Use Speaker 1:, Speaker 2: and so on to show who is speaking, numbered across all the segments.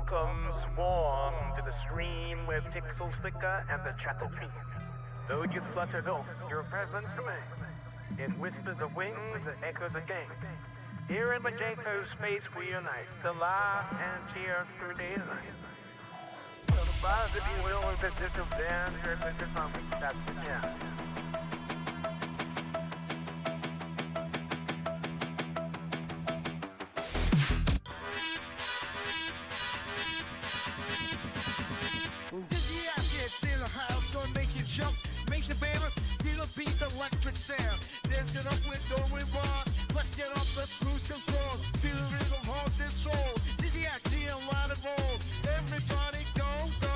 Speaker 1: Welcome, Swarm, to the stream where pixels flicker and the chattel beat. Though you fluttered off, your presence remains. In whispers of wings and echoes of games. Here in Majenko's space we unite to laugh and cheer through day and night. So the buzz, if you will, with this digital dance, here's Mr. Something. That's the jam.
Speaker 2: Dizzy ass gets in the house, gonna make you jump, make you baby feel a beat, the electric sound. Dance it up with no reward. Let's get up, let's cruise control. Feel the rhythm, heart and soul. Dizzy ass, see a lot of old. Everybody go, go.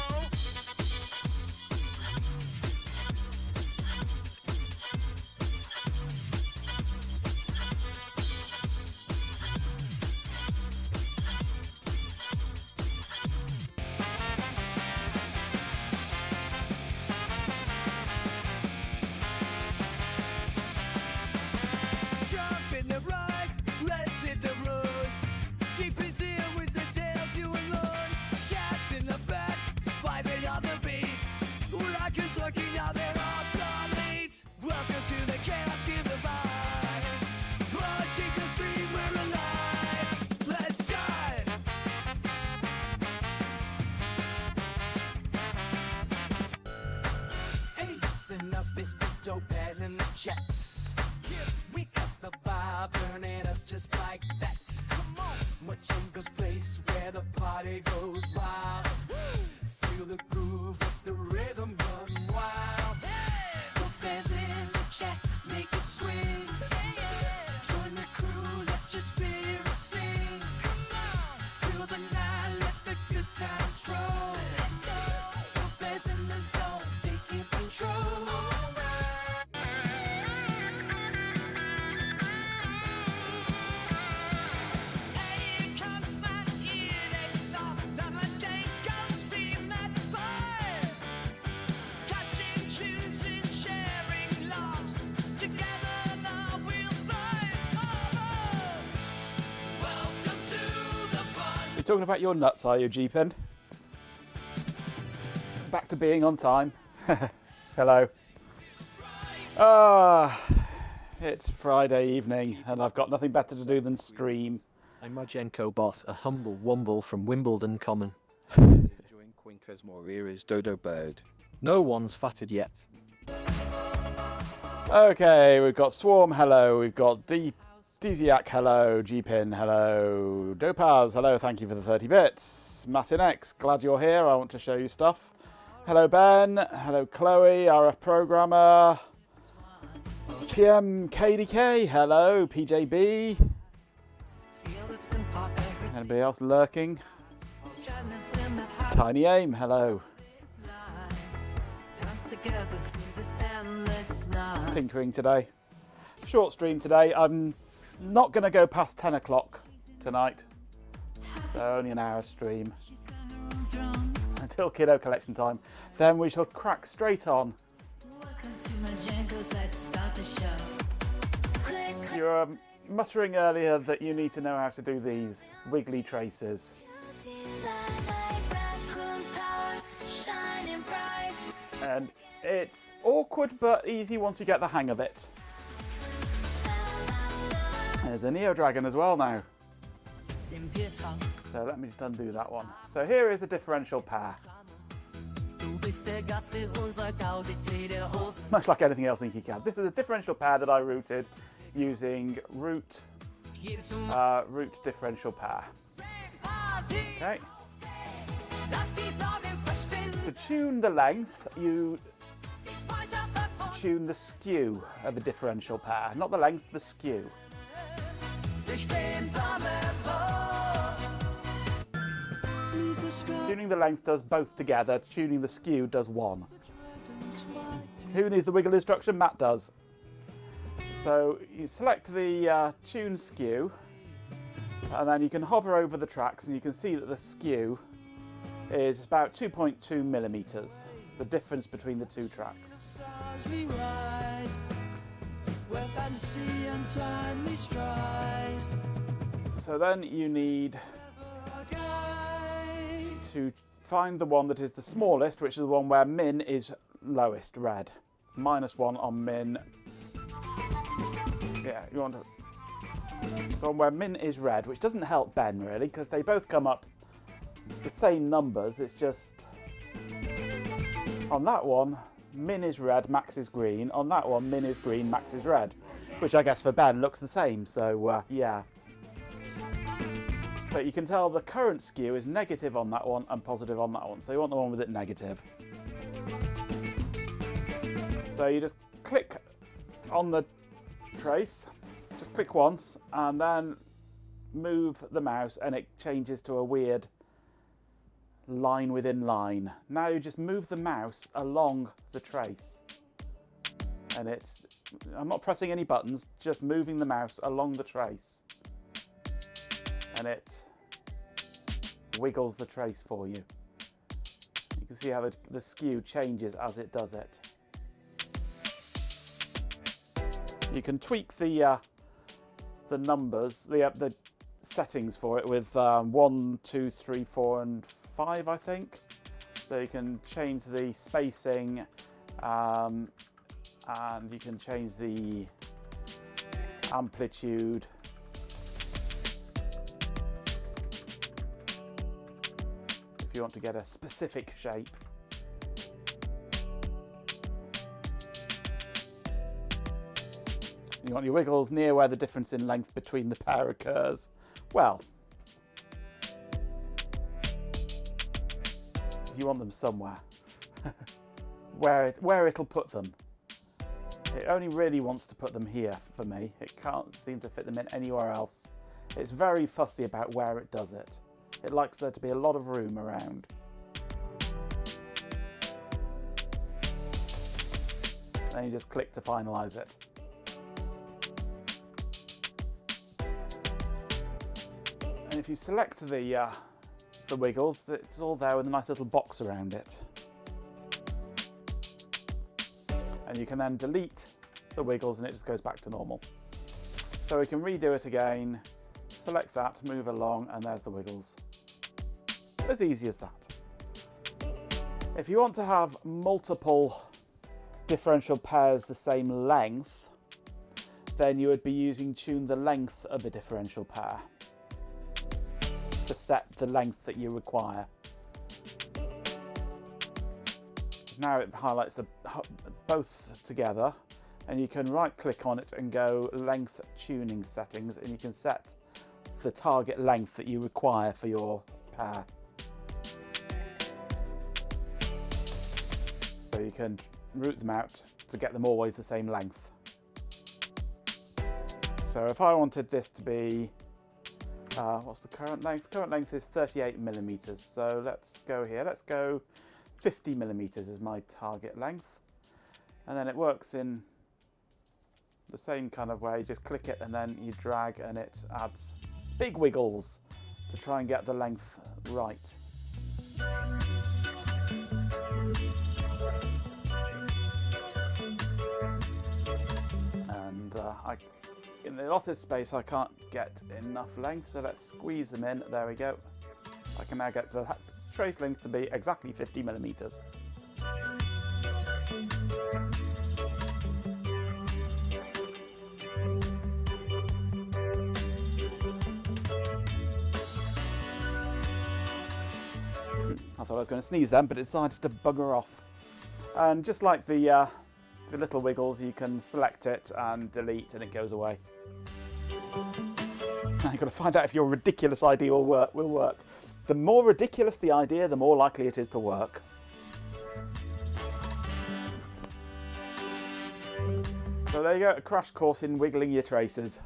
Speaker 3: Topaz in the chats. We got the vibe burning up just like that. Come on, Machenko's place where the party goes wild. Feel the groove with the rhythm run wild. Topaz in the chat, make it swing. Join the crew, let your spirit sing. Feel the night, let the good times roll. Topaz in the zone, taking control.
Speaker 4: Talking about your nuts, are you, G-Pen? Back to being on time. Hello. It's Friday evening and I've got nothing better to do than stream.
Speaker 5: I'm Majenko Bot, a humble wumble from Wimbledon Common. Enjoying Quinkers Morira's Dodo Bird. No one's fatted yet.
Speaker 4: Okay, we've got Swarm, hello. We've got Dziak, hello. G-Pin, hello. Dopaz, hello. Thank you for the 30 bits. Martin X, glad you're here. I want to show you stuff. Hello, Ben. Hello, Chloe, RF Programmer. TM KDK, hello. PJB. Anybody else lurking? Tiny Aim, hello. Tinkering today. Short stream today. I'm not going to go past 10 o'clock tonight, so only an hour stream until kiddo collection time. Then we shall crack straight on. You were muttering earlier that you need to know how to do these wiggly traces. And it's awkward but easy once you get the hang of it. There's a Neo Dragon as well now. So let me just undo that one. So here is a differential pair. Much like anything else in KiCad. This is a differential pair that I routed using root differential pair. Okay. To tune the length, you tune the skew of a differential pair. Not the length, the skew. Tuning the length does both together, tuning the skew does one. Who needs the wiggle instruction? Matt does. So you select the tune skew, and then you can hover over the tracks and you can see that the skew is about 2.2 millimeters, the difference between the two tracks. So then you need to find the one that is the smallest, which is the one where min is lowest, red. -1 on min. Yeah, you want to... the one where min is red, which doesn't help Ben really, because they both come up the same numbers. It's just on that one, min is red, max is green. On that one, min is green, max is red, which I guess for Ben looks the same. So yeah. But you can tell the current skew is negative on that one and positive on that one. So you want the one with it negative. So you just click on the trace, just click once, and then move the mouse and it changes to a weird line within line. Now you just move the mouse along the trace. And I'm not pressing any buttons, just moving the mouse along the trace. And it wiggles the trace for you. You can see how the skew changes as it does it. You can tweak the numbers, the settings for it with 1, 2, 3, 4, and 5, I think. So you can change the spacing, and you can change the amplitude. If you want to get a specific shape. You want your wiggles near where the difference in length between the pair occurs. Well, you want them somewhere. where it'll put them. It only really wants to put them here for me. It can't seem to fit them in anywhere else. It's very fussy about where it does it. It likes there to be a lot of room around. Then you just click to finalize it. And if you select the wiggles, it's all there with a nice little box around it. And you can then delete the wiggles and it just goes back to normal. So we can redo it again, select that, move along, and there's the wiggles. As easy as that. If you want to have multiple differential pairs the same length, then you would be using tune the length of a differential pair to set the length that you require. Now it highlights both together, and you can right click on it and go length tuning settings, and you can set the target length that you require for your pair. So you can route them out to get them always the same length. So if I wanted this to be, what's the current length? Current length is 38 millimeters. So let's go here. Let's go 50 millimeters is my target length. And then it works in the same kind of way. You just click it and then you drag and it adds big wiggles to try and get the length right. And in the allotted space I can't get enough length, so let's squeeze them in. There we go. I can now get the trace length to be exactly 50 millimeters. I thought I was going to sneeze then, but it decided to bugger off. And just like the little wiggles, you can select it and delete and it goes away. Now you've got to find out if your ridiculous idea will work. The more ridiculous the idea, the more likely it is to work. So there you go, a crash course in wiggling your traces.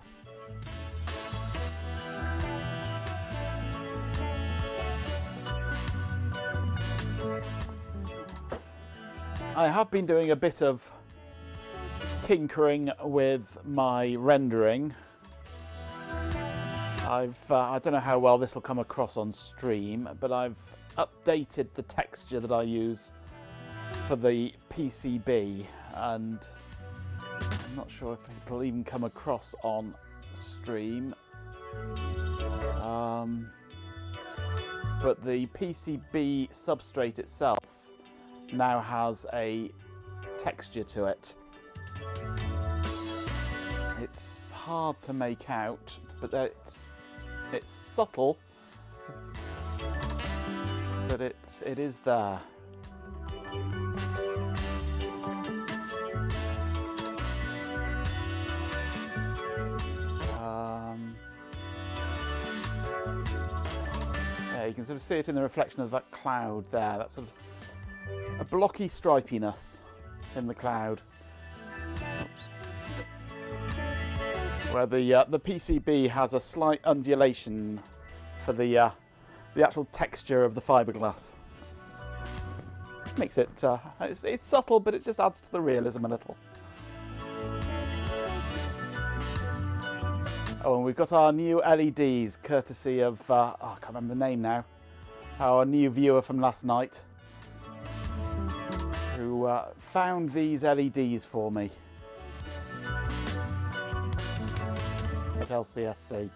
Speaker 4: I have been doing a bit of tinkering with my rendering. I don't know how well this will come across on stream, but I've updated the texture that I use for the PCB, and I'm not sure if it'll even come across on stream. but the PCB substrate itself now has a texture to it. It's hard to make out, but it's subtle, but it is there. Yeah, you can sort of see it in the reflection of that cloud there. That sort of a blocky stripiness in the cloud. Oops. Where the PCB has a slight undulation for the actual texture of the fiberglass. Makes it it's subtle, but it just adds to the realism a little. Oh, and we've got our new LEDs, courtesy of I can't remember the name now. Our new viewer from last night, who found these LEDs for me at LCSC.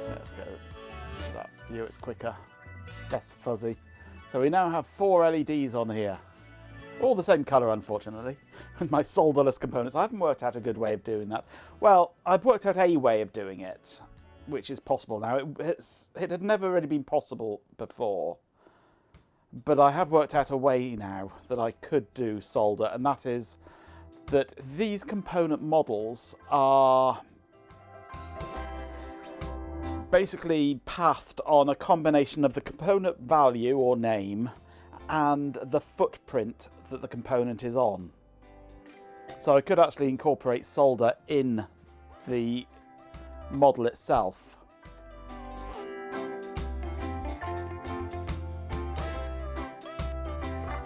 Speaker 4: Let's go to that view, it's quicker, less fuzzy. So we now have 4 LEDs on here. All the same colour, unfortunately, with my solderless components. I haven't worked out a good way of doing that. Well, I've worked out a way of doing it, which is possible now. It had never really been possible before. But I have worked out a way now that I could do solder, and that is that these component models are basically pathed on a combination of the component value or name and the footprint that the component is on. So I could actually incorporate solder in the model itself.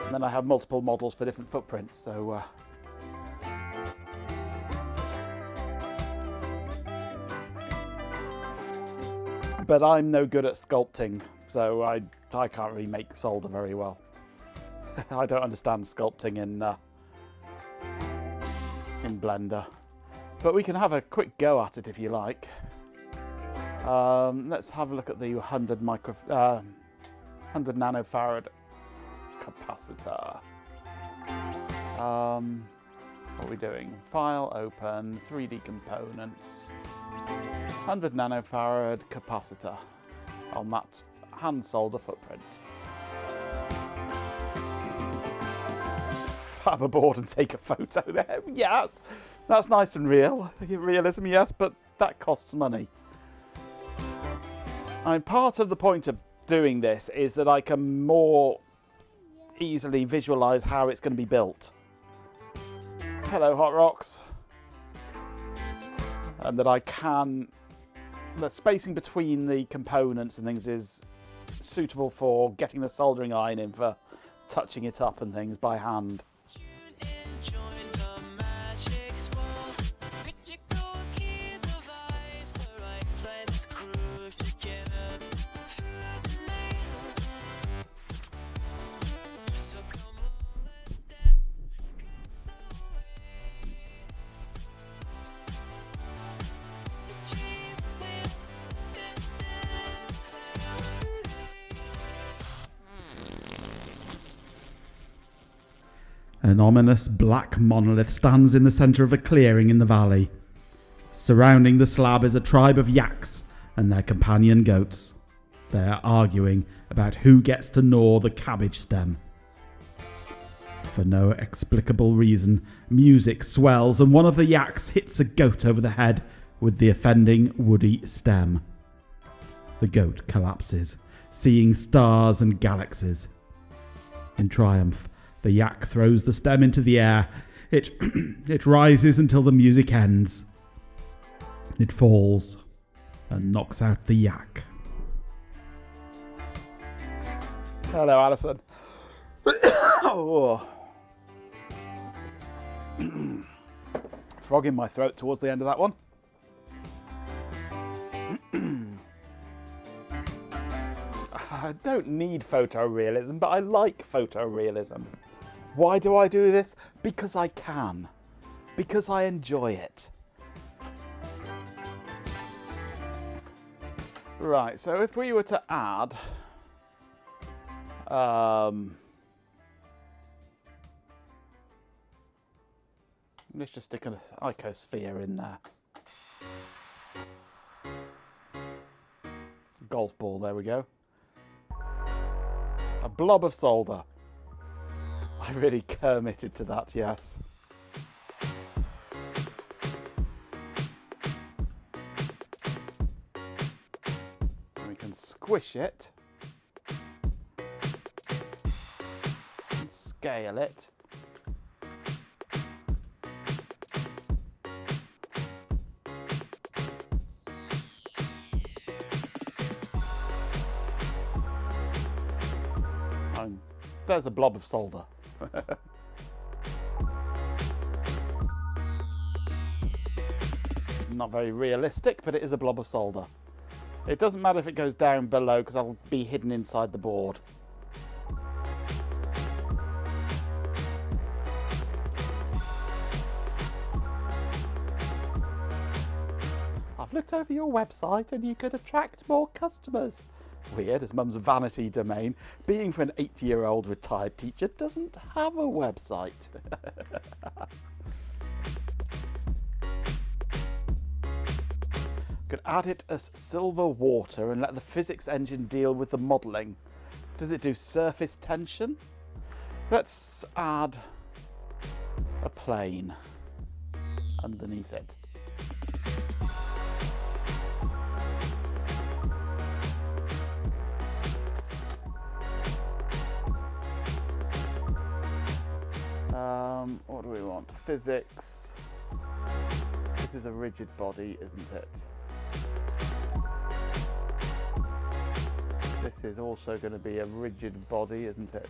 Speaker 4: And then I have multiple models for different footprints, so but I'm no good at sculpting, so I can't really make solder very well. I don't understand sculpting in Blender, but we can have a quick go at it if you like. Let's have a look at the 100 nanofarad capacitor. What are we doing? File, open, 3D components, 100 nanofarad capacitor on that hand solder footprint. Fab aboard and take a photo there. Yeah, that's nice and realism, yes, but that costs money. And part of the point of doing this is that I can more easily visualize how it's going to be built. Hello, Hot Rocks. And that the spacing between the components and things is suitable for getting the soldering iron in for touching it up and things by hand.
Speaker 6: An ominous black monolith stands in the centre of a clearing in the valley. Surrounding the slab is a tribe of yaks and their companion goats. They are arguing about who gets to gnaw the cabbage stem. For no explicable reason, music swells and one of the yaks hits a goat over the head with the offending woody stem. The goat collapses, seeing stars and galaxies. In triumph, the yak throws the stem into the air. It rises until the music ends. It falls and knocks out the yak.
Speaker 4: Hello, Alison. Oh. Frog in my throat towards the end of that one. I don't need photorealism, but I like photorealism. Why do I do this? Because I can. Because I enjoy it. Right, so if we were to add let's just stick an icosphere in there. Golf ball, there we go. A blob of solder. I really committed to that, yes. And we can squish it and scale it. And there's a blob of solder. Not very realistic, but it is a blob of solder. It doesn't matter if it goes down below because I'll be hidden inside the board. I've looked over your website and you could attract more customers. Weird, as Mum's vanity domain, being for an 80-year-old retired teacher, doesn't have a website. Could add it as silver water and let the physics engine deal with the modelling. Does it do surface tension? Let's add a plane underneath it. What do we want? Physics. This is a rigid body, isn't it? This is also going to be a rigid body, isn't it?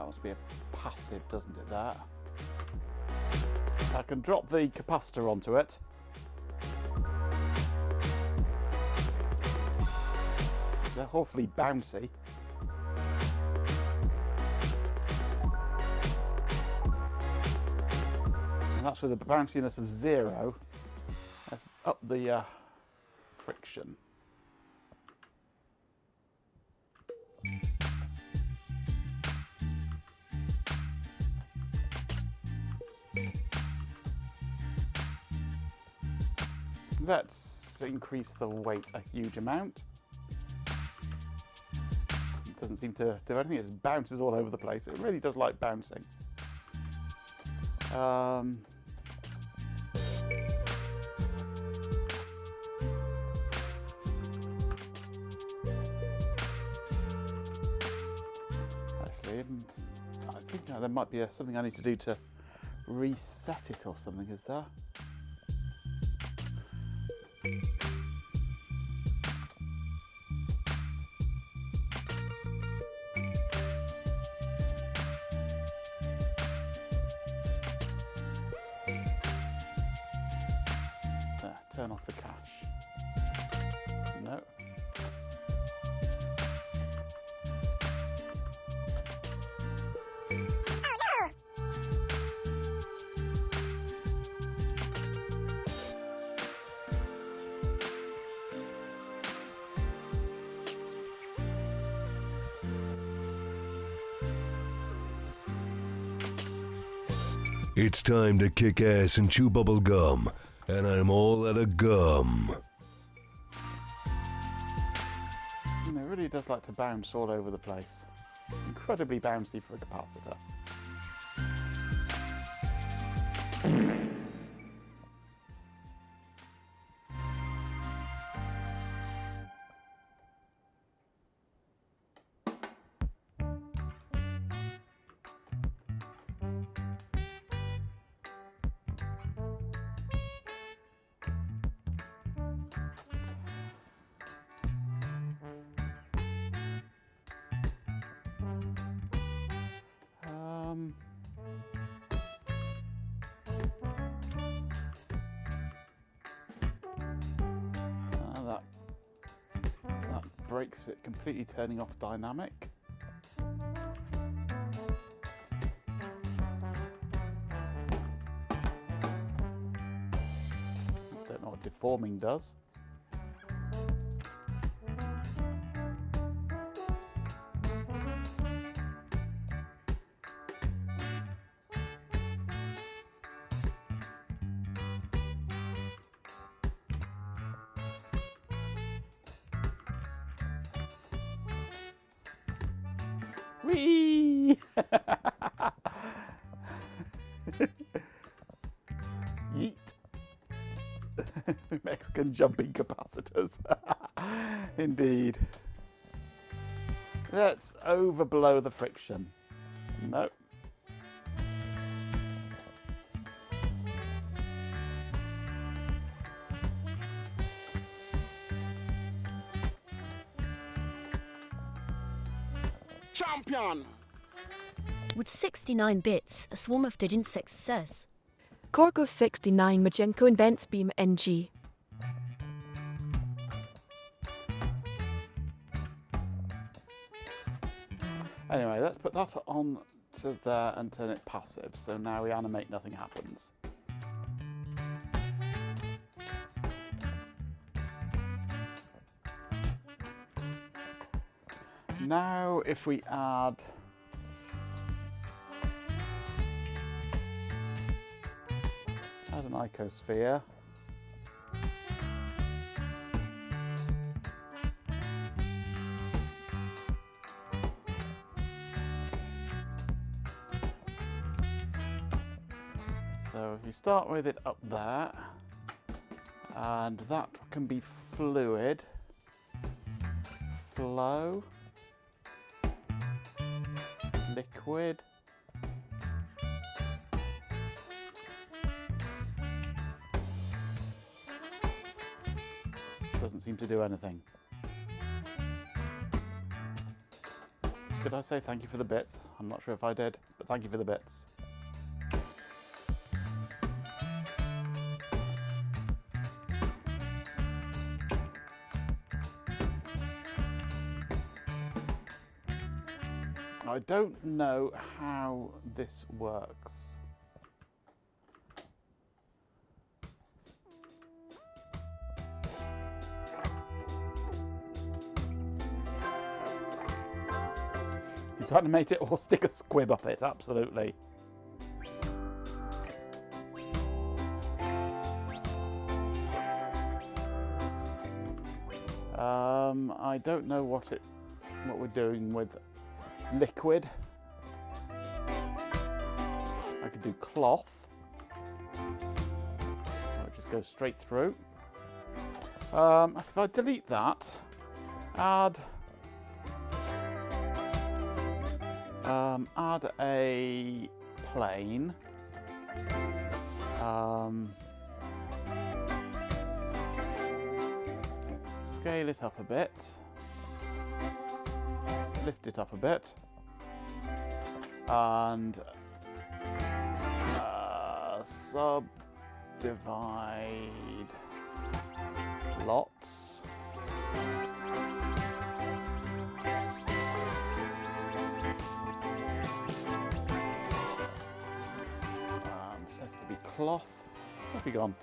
Speaker 4: Must be a passive, doesn't it, that? I can drop the capacitor onto it. They're awfully bouncy. And that's with a bounciness of 0. Let's up the friction. Let's increase the weight a huge amount. It doesn't seem to do anything, it just bounces all over the place. It really does like bouncing. Actually, I think there might be something I need to do to reset it or something, is there? Turn off the cache. No.
Speaker 7: It's time to kick ass and chew bubble gum, and I'm all out of gum.
Speaker 4: It really does like to bounce all over the place. Incredibly bouncy for a capacitor. breaks it completely, turning off dynamic. Don't know what deforming does. Whee! Yeet. Mexican jumping capacitors. Indeed. Let's overblow the friction. Nope.
Speaker 2: Champion!
Speaker 8: With 69 bits, a swarm of digits success.
Speaker 9: Corgo 69 Majenko invents Beam NG.
Speaker 4: Anyway, let's put that on to there and turn it passive. So now we animate, nothing happens. Now if we add an icosphere. So if you start with it up there, and that can be fluid, flow, liquid, doesn't seem to do anything. Did I say thank you for the bits? I'm not sure if I did, but thank you for the bits. I don't know how this works. You trying to make it or stick a squib up it? Absolutely. I don't know what we're doing with liquid. I could do cloth. It just goes straight through. If I delete that, add a plane. Scale it up a bit. Lift it up a bit. And subdivide lots. And set it to be cloth. Where'd be gone?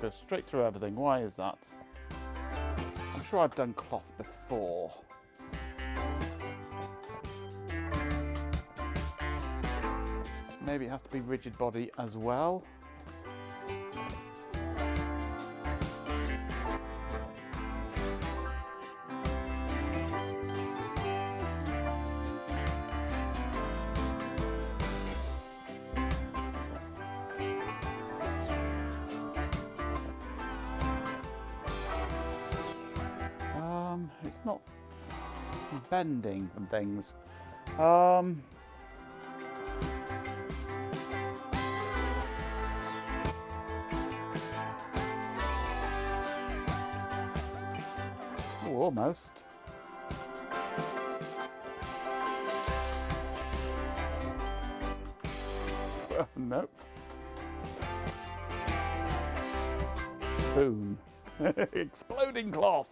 Speaker 4: Go straight through everything. Why is that? I'm sure I've done cloth before. Maybe it has to be rigid body as well. It's not bending and things. Oh, almost. Nope. Boom. Exploding cloth.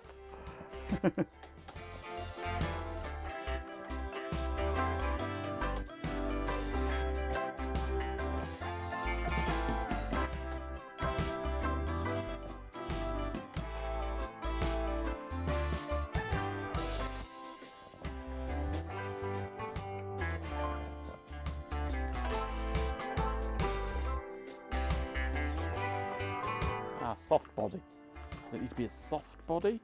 Speaker 4: Soft body. Does it need to be a soft body?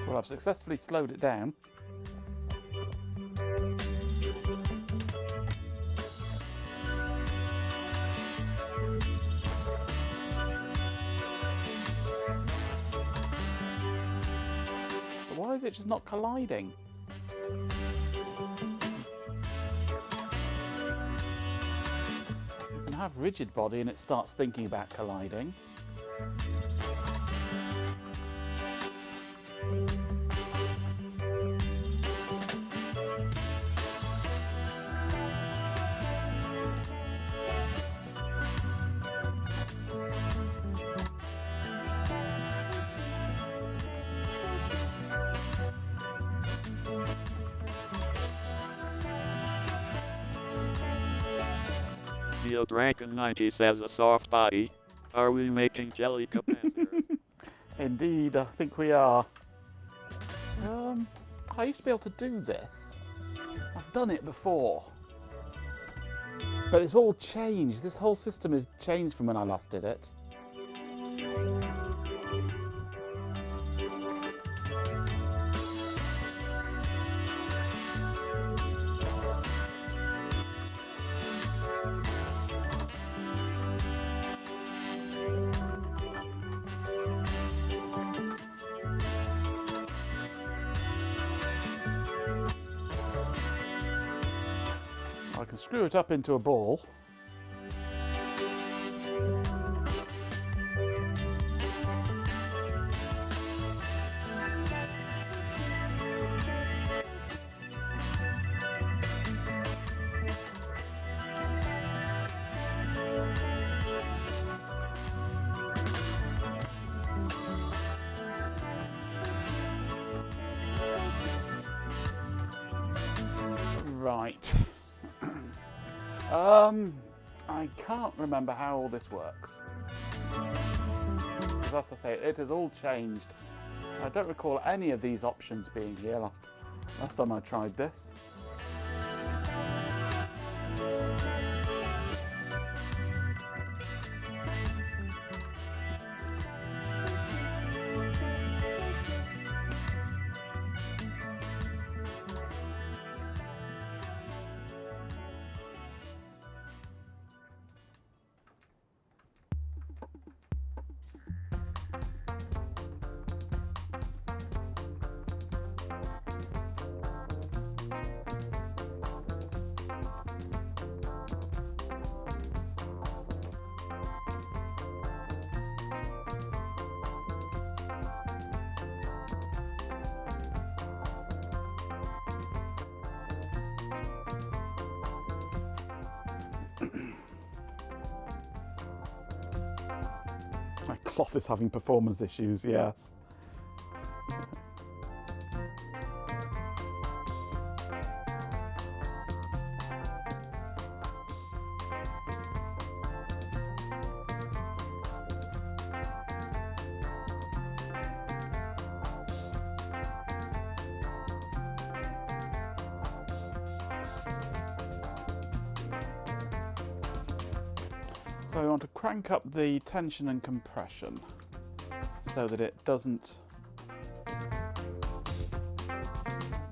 Speaker 4: Well, I've successfully slowed it down. But why is it just not colliding? You can have rigid body and it starts thinking about colliding.
Speaker 10: Neo Dragon 90 says a soft body. Are we making jelly capacitors?
Speaker 4: Indeed, I think we are. I used to be able to do this. I've done it before. But it's all changed. This whole system is changed from when I last did it. I can screw it up into a ball. Right. I can't remember how all this works. Because as I say, it has all changed. I don't recall any of these options being here last time I tried this. My cloth is having performance issues, yes. So we want to crank up the tension and compression so that it doesn't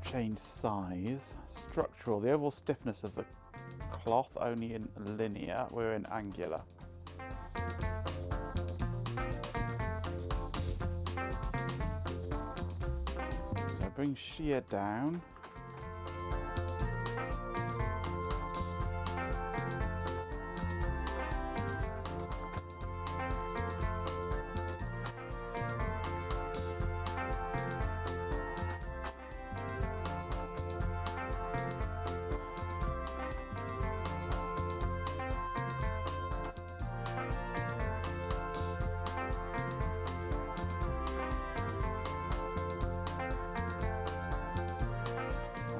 Speaker 4: change size. Structural, the overall stiffness of the cloth only in linear, we're in angular. So bring shear down.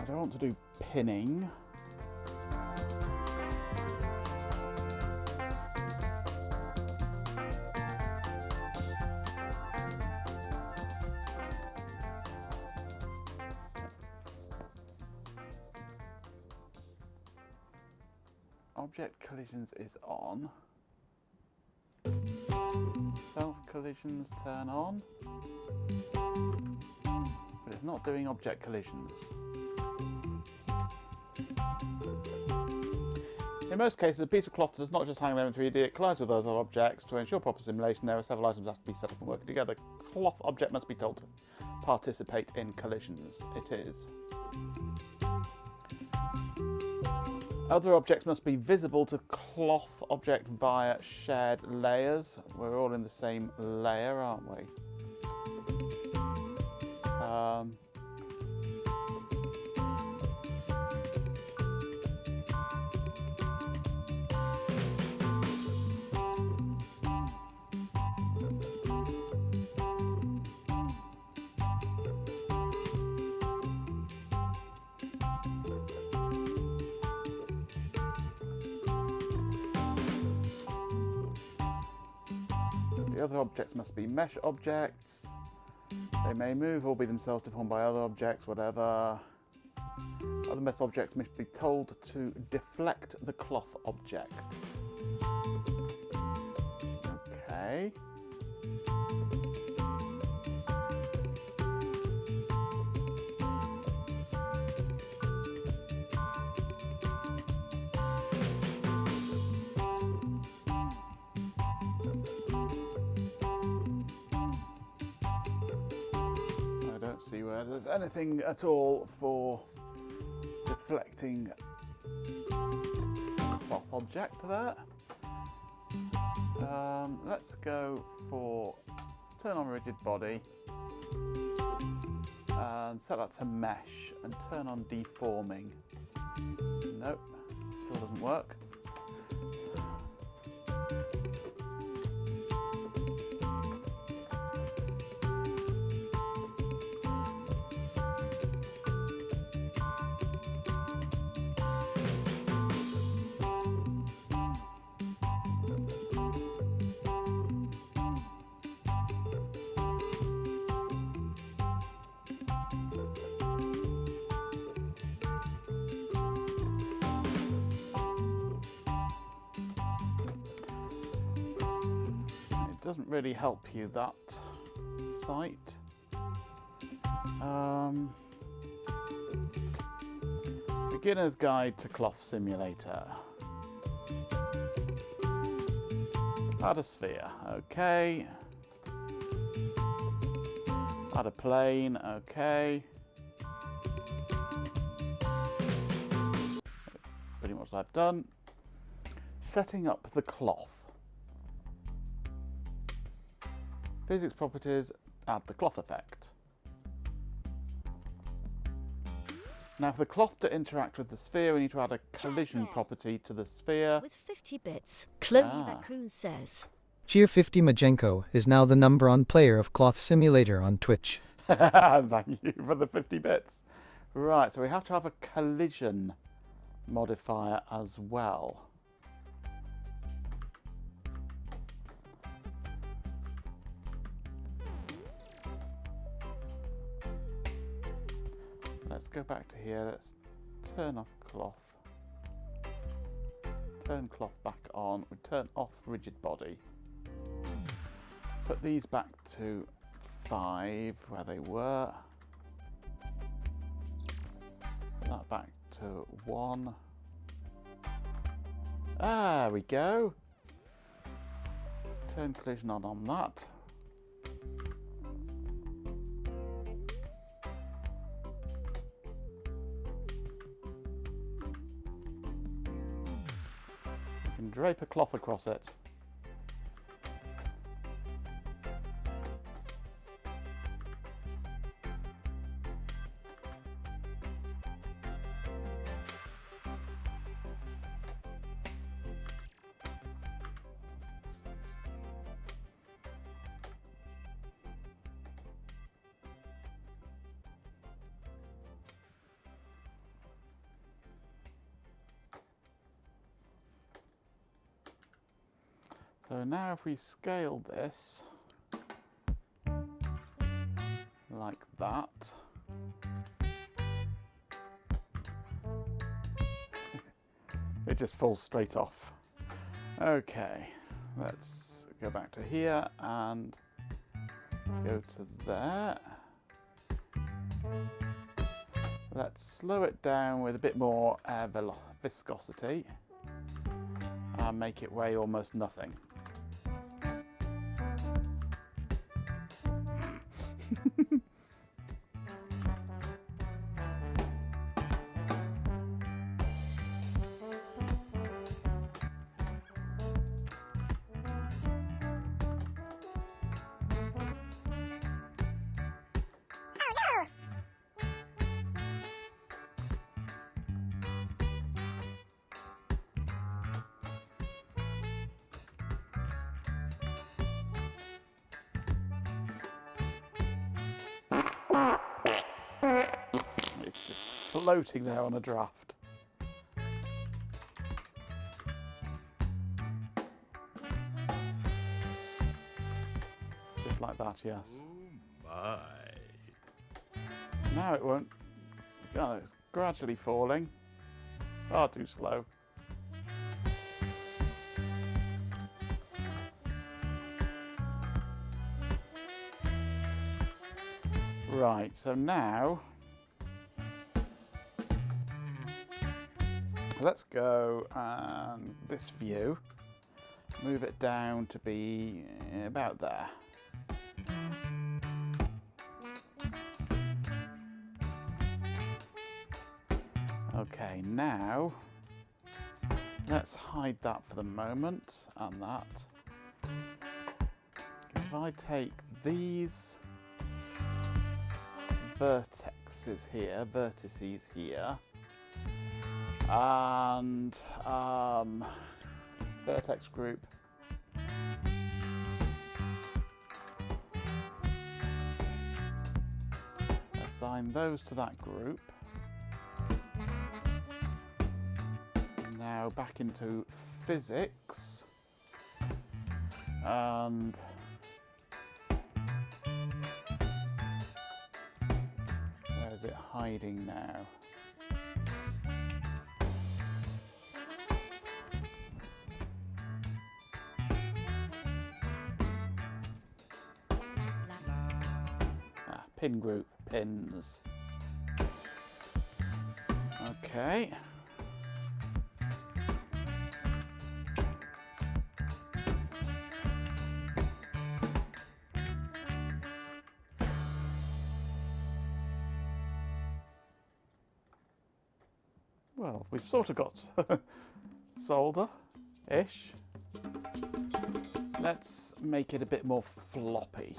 Speaker 4: I don't want to do pinning. Object collisions is on. Self collisions turn on. But it's not doing object collisions. In most cases, a piece of cloth does not just hang there in 3D, it collides with other objects. To ensure proper simulation, there are several items that have to be set up and working together. Cloth object must be told to participate in collisions. It is. Other objects must be visible to cloth object via shared layers. We're all in the same layer, aren't we? The other objects must be mesh objects. They may move or be themselves deformed by other objects, whatever. Other mesh objects must be told to deflect the cloth object. Okay. See where there's anything at all for deflecting cloth object there. Let's go for turn on rigid body and set that to mesh and turn on deforming. Nope, still doesn't work. Doesn't really help you, that site. Beginner's Guide to Cloth Simulator. Add a sphere, okay. Add a plane, okay. Pretty much what I've done. Setting up the cloth. Physics properties, add the cloth effect. Now for the cloth to interact with the sphere, we need to add a collision property to the sphere.
Speaker 8: With 50 bits, Chloe Raccoon says.
Speaker 11: Cheer50 Majenko is now the #1 player of Cloth Simulator on Twitch.
Speaker 4: Thank you for the 50 bits. Right, so we have to have a collision modifier as well. Let's go back to here. Let's turn off cloth. Turn cloth back on. We turn off rigid body. Put these back to 5 where they were. Put that back to 1. There we go. Turn collision on that. You can drape a cloth across it. So now if we scale this like that, it just falls straight off. Okay, let's go back to here and go to there. Let's slow it down with a bit more viscosity and make it weigh almost nothing. It's just floating there on a draft. Just like that, yes.
Speaker 7: Oh my.
Speaker 4: Now it won't. Oh, it's gradually falling. Far too slow. Right, so now let's go and this view, move it down to be about there. Okay, now let's hide that for the moment and that. If I take these vertices here, and vertex group assign those to that group. Now back into physics and where is it hiding now? Pin group, pins. Okay. Well, we've sort of got solder-ish. Let's make it a bit more floppy.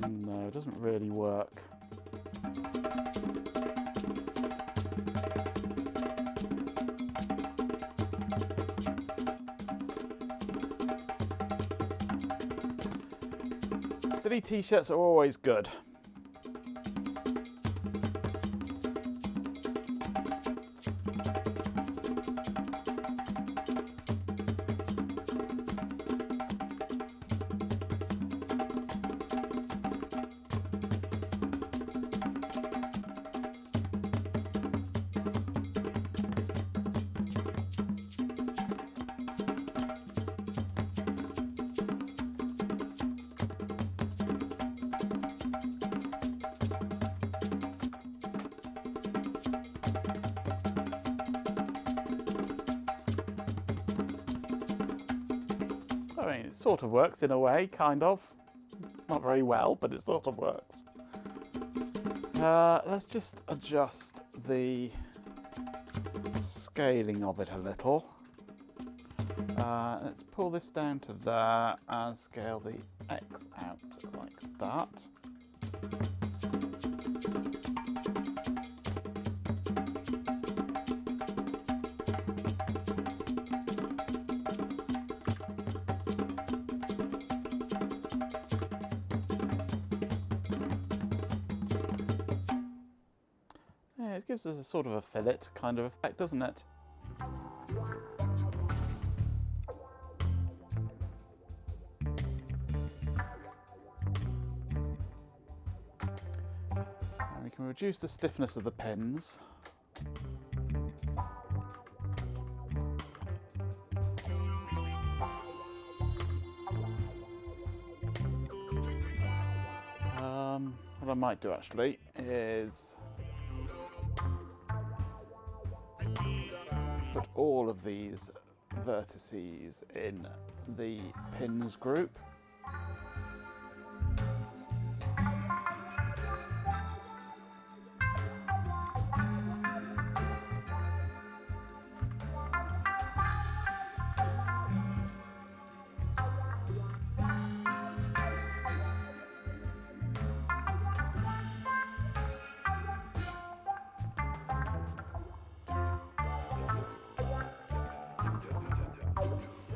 Speaker 4: No, it doesn't really work. Silly t-shirts are always good. I mean, it sort of works in a way, kind of. Not very well, but it sort of works. Let's just adjust the scaling of it a little. Let's pull this down to there and scale the X out like that. Yeah, it gives us a sort of a fillet kind of effect, doesn't it? And we can reduce the stiffness of the pins. What I might do actually is put all of these vertices in the pins group.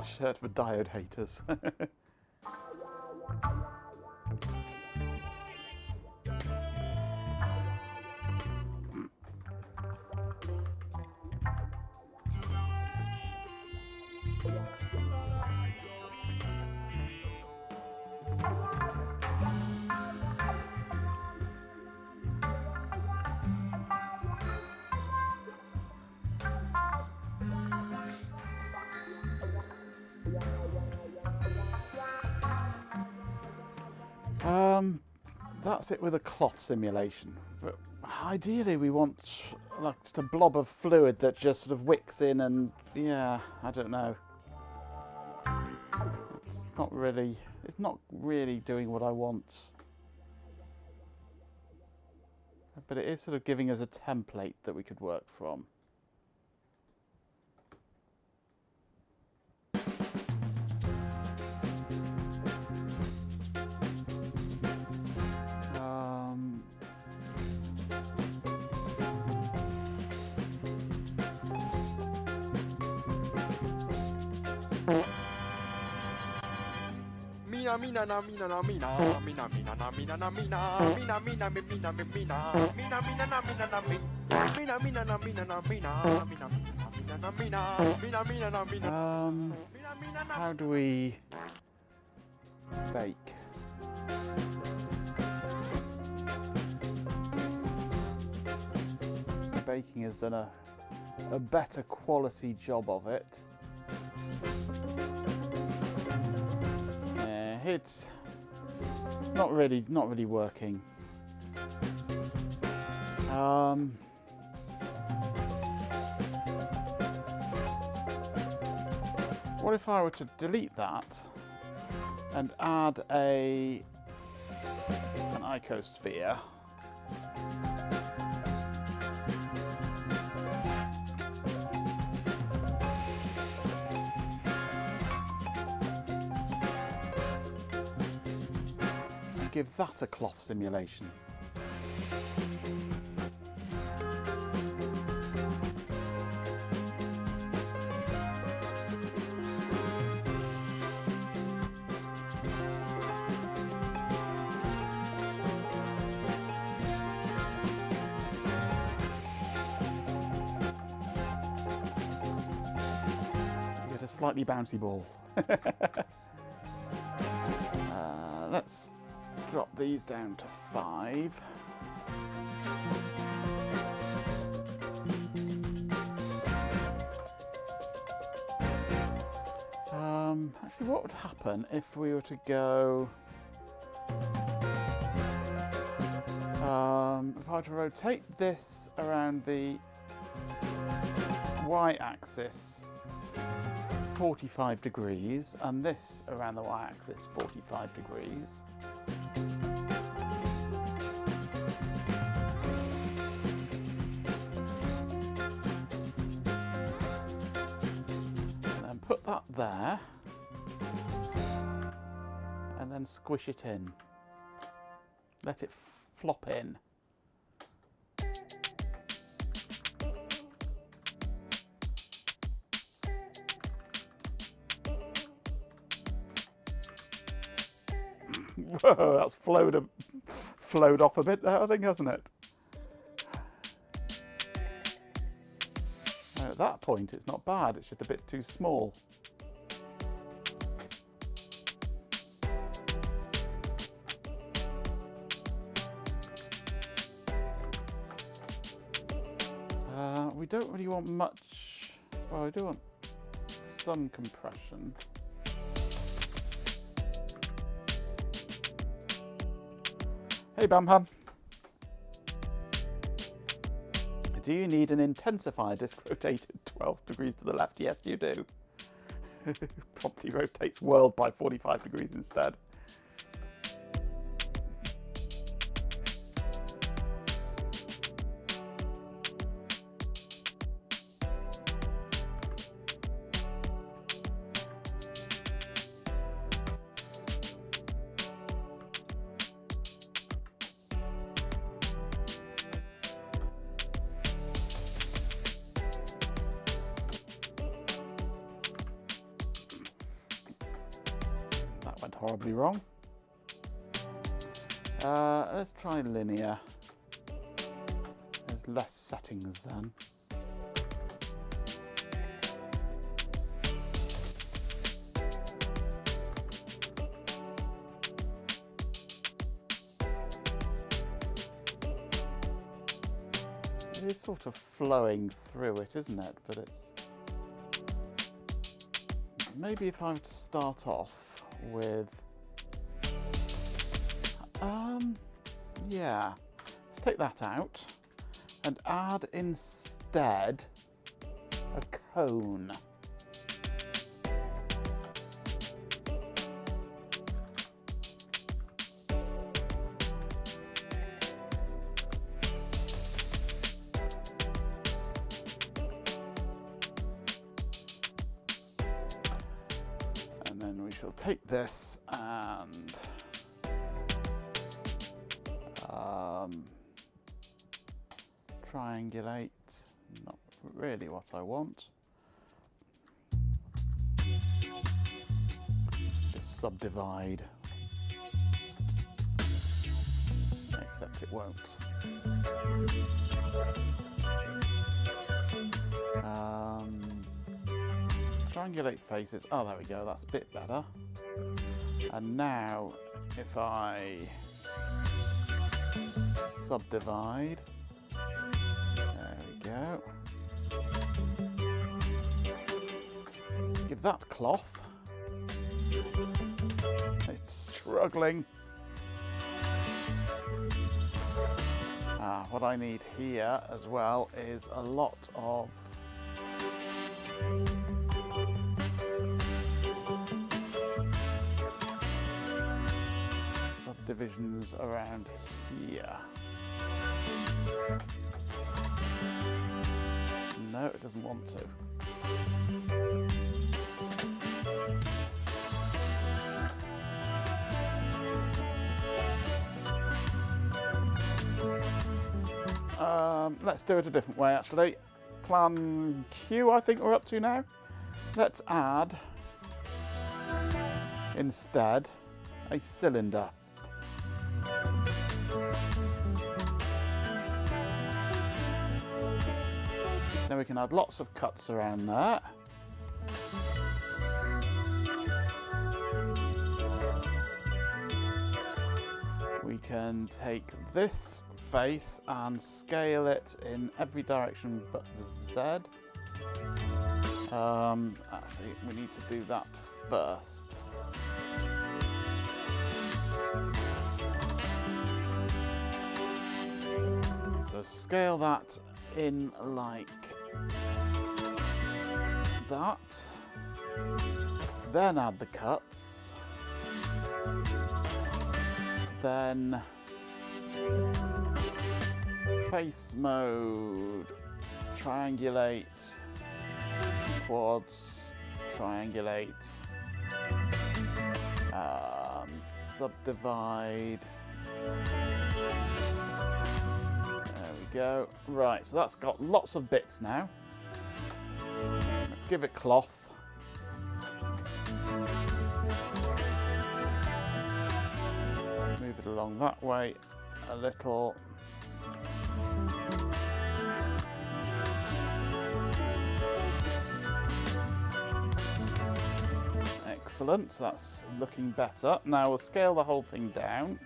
Speaker 4: Shirt for diode haters. That's it with a cloth simulation. But ideally we want like just a blob of fluid that just sort of wicks in and, yeah, I don't know. It's not really doing what I want. But it is sort of giving us a template that we could work from.
Speaker 12: Mina na mina na mina mina mina na mina na mina mina mina mina mina mina mina na mina na mina mina na mina na mina mina na mina mina mina na mina.
Speaker 4: How do we bake? Baking has done a better quality job of it. It's not really working. What if I were to delete that and add an icosphere? Give that a cloth simulation. Get a slightly bouncy ball. Let's drop these down to 5. Actually, what would happen if we were to go... if I were to rotate this around the y-axis 45 degrees, and this around the y-axis 45 degrees. And then put that there, and then squish it in. Let it flop in. Whoa, that's flowed off a bit there, I think, hasn't it? At that point, it's not bad. It's just a bit too small. We don't really want much. Well, we do want some compression. Hey Bamham, do you need an intensifier disc rotated 12 degrees to the left? Yes, you do. Promptly rotates world by 45 degrees instead. Went horribly wrong. Let's try linear. There's less settings then. It is sort of flowing through it, isn't it? But it's... Maybe if I were to start off with yeah, let's take that out and add instead a cone. Take this and triangulate, not really what I want. Just subdivide, except it won't. Triangulate faces, oh there we go, that's a bit better. And now, if I subdivide, there we go. Give that cloth. It's struggling. What I need here as well is a lot of divisions around here. No, it doesn't want to. Let's do it a different way actually. Plan Q I think we're up to now. Let's add instead a cylinder. Then we can add lots of cuts around there. We can take this face and scale it in every direction but the Z. Actually, we need to do that first. So scale that in like that. Then add the cuts. Then face mode, triangulate, quads, triangulate, subdivide. There we go. Right, so that's got lots of bits now. Let's give it cloth. Move it along that way a little. Excellent, so that's looking better. Now we'll scale the whole thing down.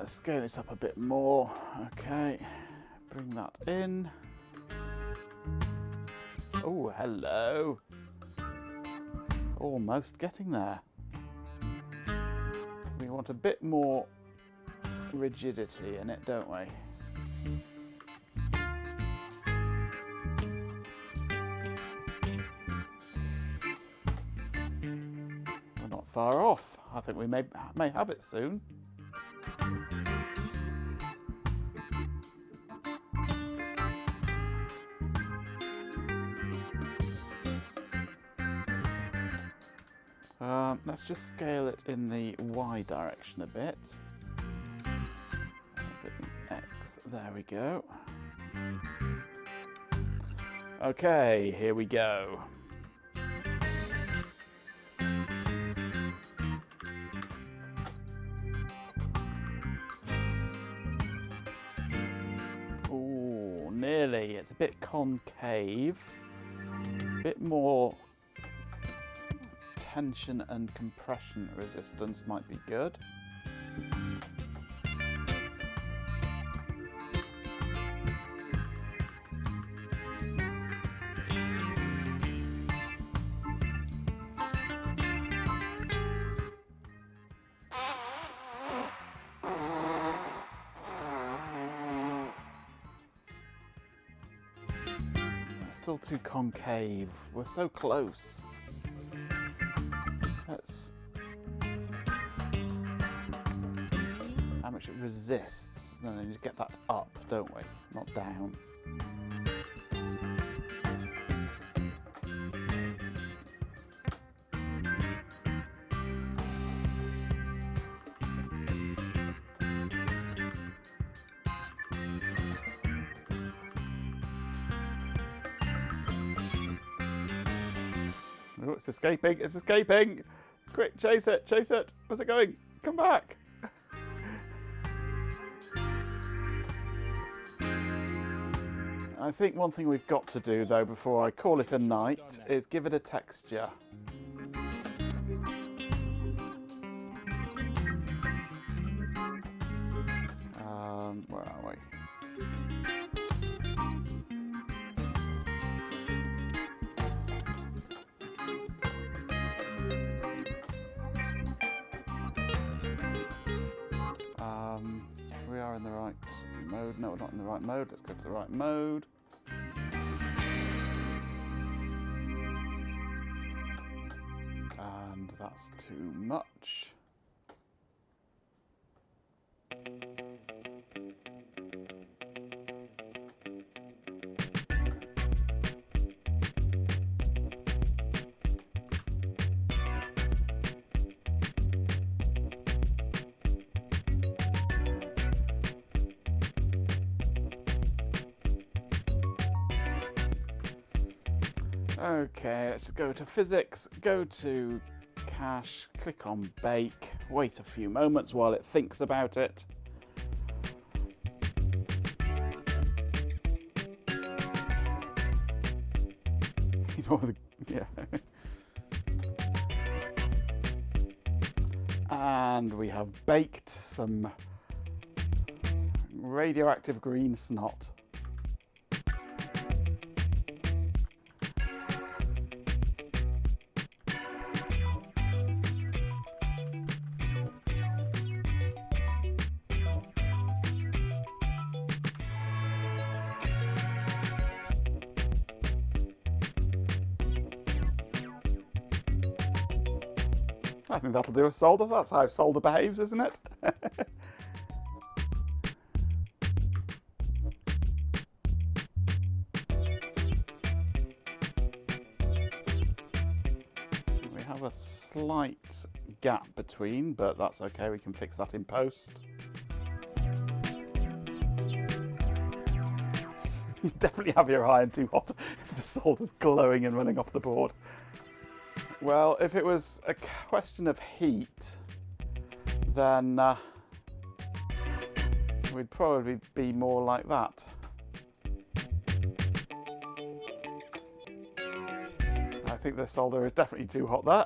Speaker 4: Scale it up a bit more. Okay, bring that in. Oh, hello. Almost getting there. We want a bit more rigidity in it, don't we? We're not far off. I think we may have it soon. Let's just scale it in the Y direction a bit. A bit in X. There we go. Okay, here we go. Ooh, nearly. It's a bit concave. A bit more tension and compression resistance might be good. Still too concave. We're so close. Let's how much it resists. Then we need to get that up, don't we? Not down. Oh, it's escaping, it's escaping! Quick, chase it, chase it! Where's it going? Come back! I think one thing we've got to do though before I call it a night is give it a texture. Where are we? We are in the right mode. No, we're not in the right mode. Let's go to the right mode. And that's too much. Okay, let's go to physics, go to cache, click on bake, wait a few moments while it thinks about it. You know, yeah. And we have baked some Radioactive green snot. I think that'll do a solder. That's how solder behaves, isn't it? We have a slight gap between, but that's okay. We can fix that in post. You definitely have your iron too hot if the solder's glowing and running off the board. Well, if it was a question of heat, then we'd probably be more like that. I think the solder is definitely too hot there.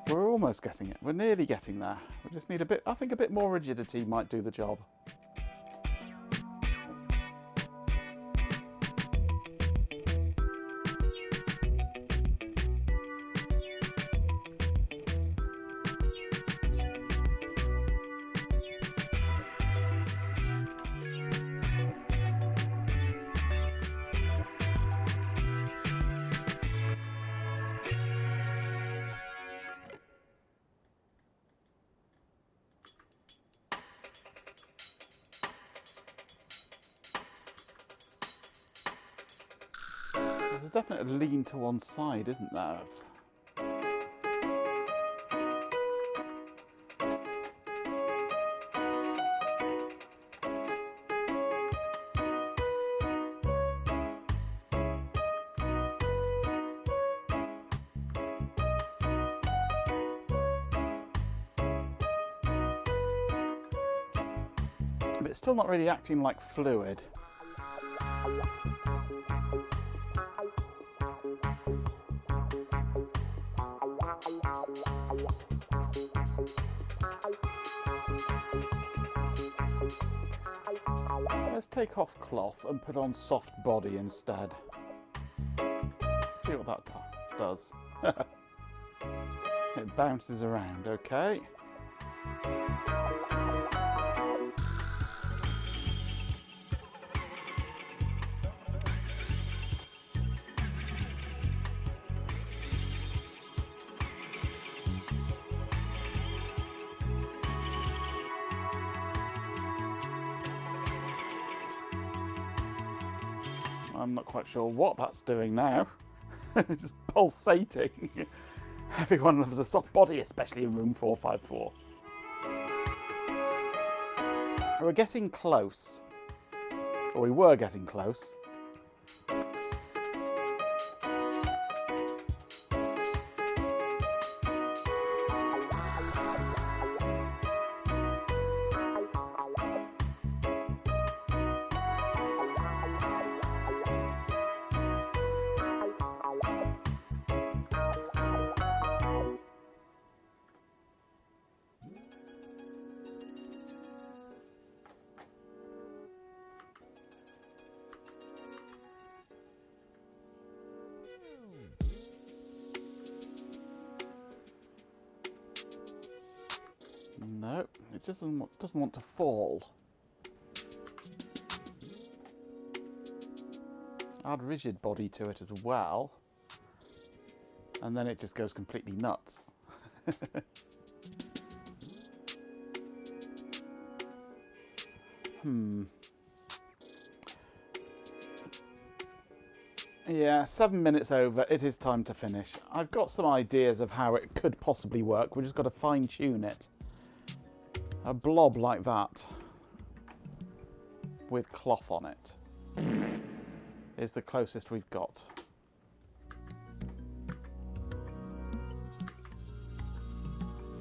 Speaker 4: We're almost getting it. We're nearly getting there. We just need a bit, I think a bit more rigidity might do the job. There's definitely a lean to one side, isn't there? But it's still not really acting like fluid. Let's take off cloth and put on soft body instead. See what that does. It bounces around, okay. I'm not quite sure what that's doing now. It's just pulsating. Everyone loves a soft body, especially in room 454. We're getting close. Or we were getting close. No, it doesn't want to fall. Add rigid body to it as well, and then it just goes completely nuts. Yeah, 7 minutes over. It is time to finish. I've got some ideas of how it could possibly work. We've just got to fine tune it. A blob like that with cloth on it is the closest we've got.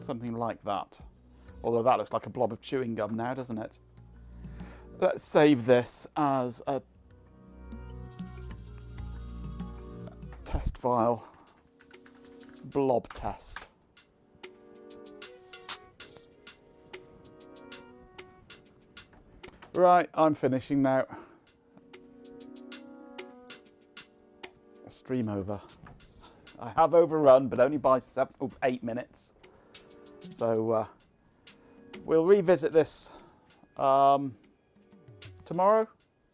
Speaker 4: Something like that. Although that looks like a blob of chewing gum now, doesn't it? Let's save this as a test file. blob test. Right, I'm finishing now. Stream over. I have overrun, but only by 8 minutes. So we'll revisit this tomorrow,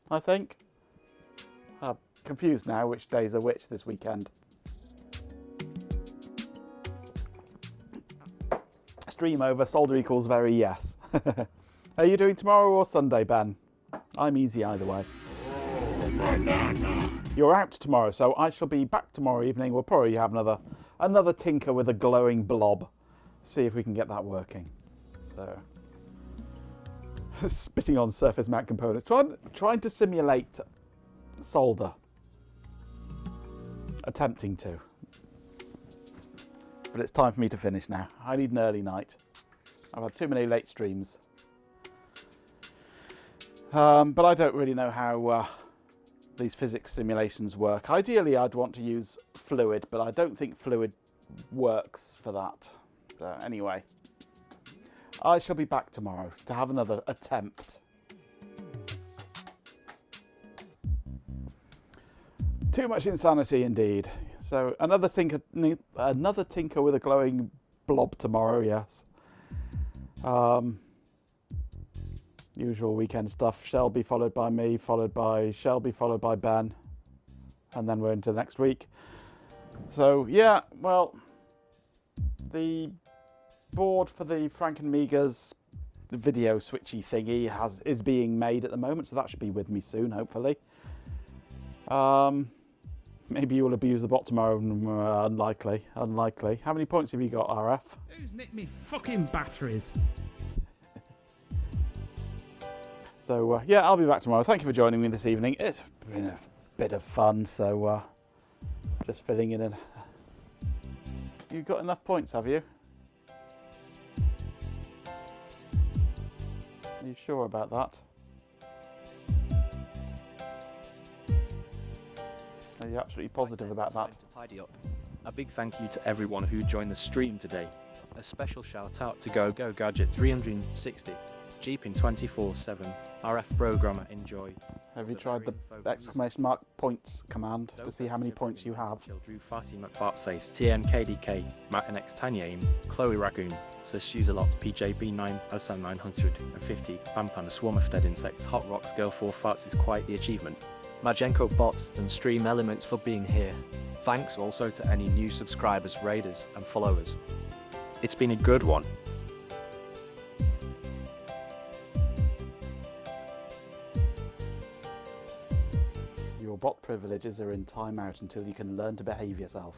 Speaker 4: I think. I'm confused now which days are which this weekend. Stream over, solder equals very yes. Are you doing tomorrow or Sunday, Ben? I'm easy either way. You're out tomorrow, so I shall be back tomorrow evening. We'll probably have another tinker with a glowing blob. See if we can get that working. So, spitting on surface mount components. Trying to simulate solder. Attempting to. But it's time for me to finish now. I need an early night. I've had too many late streams. But I don't really know how these physics simulations work. Ideally, I'd want to use Fluid, but I don't think Fluid works for that. So anyway, I shall be back tomorrow to have another attempt. Too much insanity indeed. So another tinker with a glowing blob tomorrow, yes. Usual weekend stuff. Shelby followed by me, followed by Shelby, followed by Ben. And then we're into next week. So yeah, well, the board for the Frankenmegas video switchy thingy is being made at the moment, so that should be with me soon, hopefully. Maybe you'll abuse the bot tomorrow. Unlikely. How many points have you got, RF?
Speaker 6: Who's nicked me fucking batteries?
Speaker 4: So yeah, I'll be back tomorrow. Thank you for joining me this evening. It's been a bit of fun, so just filling in. You've got enough points, have you? Are you sure about that? Are you absolutely positive about that?
Speaker 5: To tidy up. A big thank you to everyone who joined the stream today. A special shout out to GoGo Gadget 360, Jeeping 24/7, RF Programmer Enjoy.
Speaker 4: Have you tried the exclamation mark points command to see how many points you have?
Speaker 5: Drew Fatty McFartface, TMKDK, Matt and X Tanya Aim, Chloe Raccoon, Sir Shoesalot, PJB9, OSAM 950, Pampan, a swarm of dead insects, Hot Rocks, Girl 4 Farts is quite the achievement. Majenko Bots and Stream Elements for being here. Thanks also to any new subscribers, raiders and followers. It's been a good one.
Speaker 4: Your bot privileges are in timeout until you can learn to behave yourself.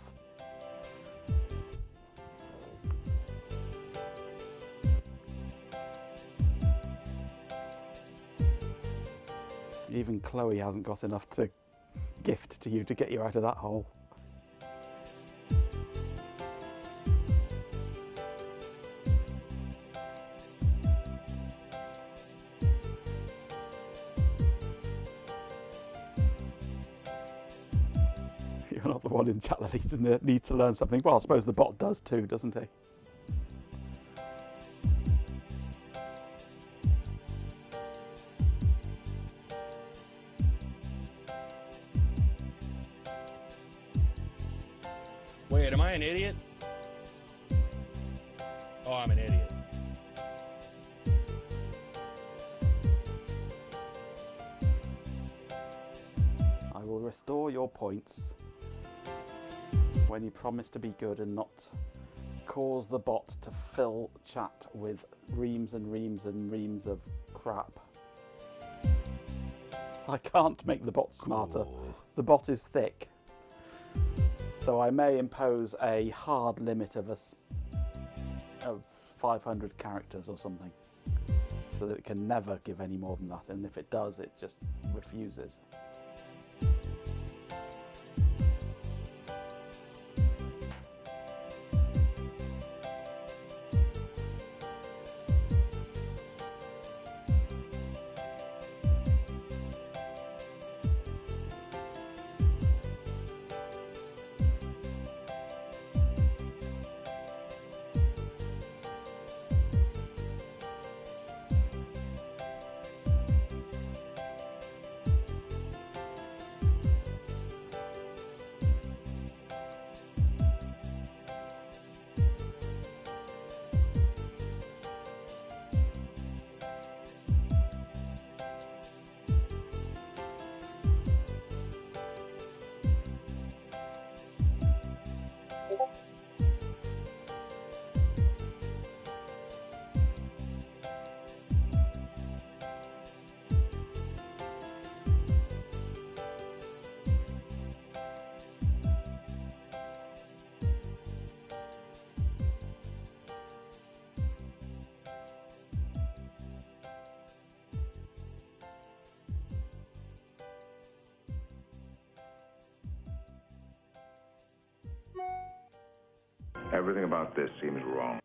Speaker 4: Even Chloe hasn't got enough to gift to you to get you out of that hole. You're not the one in chat that needs to learn something. Well, I suppose the bot does too, doesn't he?
Speaker 13: Wait, am I an idiot? Oh, I'm an idiot.
Speaker 4: I will restore your points when you promise to be good and not cause the bot to fill chat with reams and reams and reams of crap. I can't make the bot smarter. The bot is thick. So I may impose a hard limit of 500 characters or something, so that it can never give any more than that, and if it does, it just refuses.
Speaker 14: Everything about this seems wrong.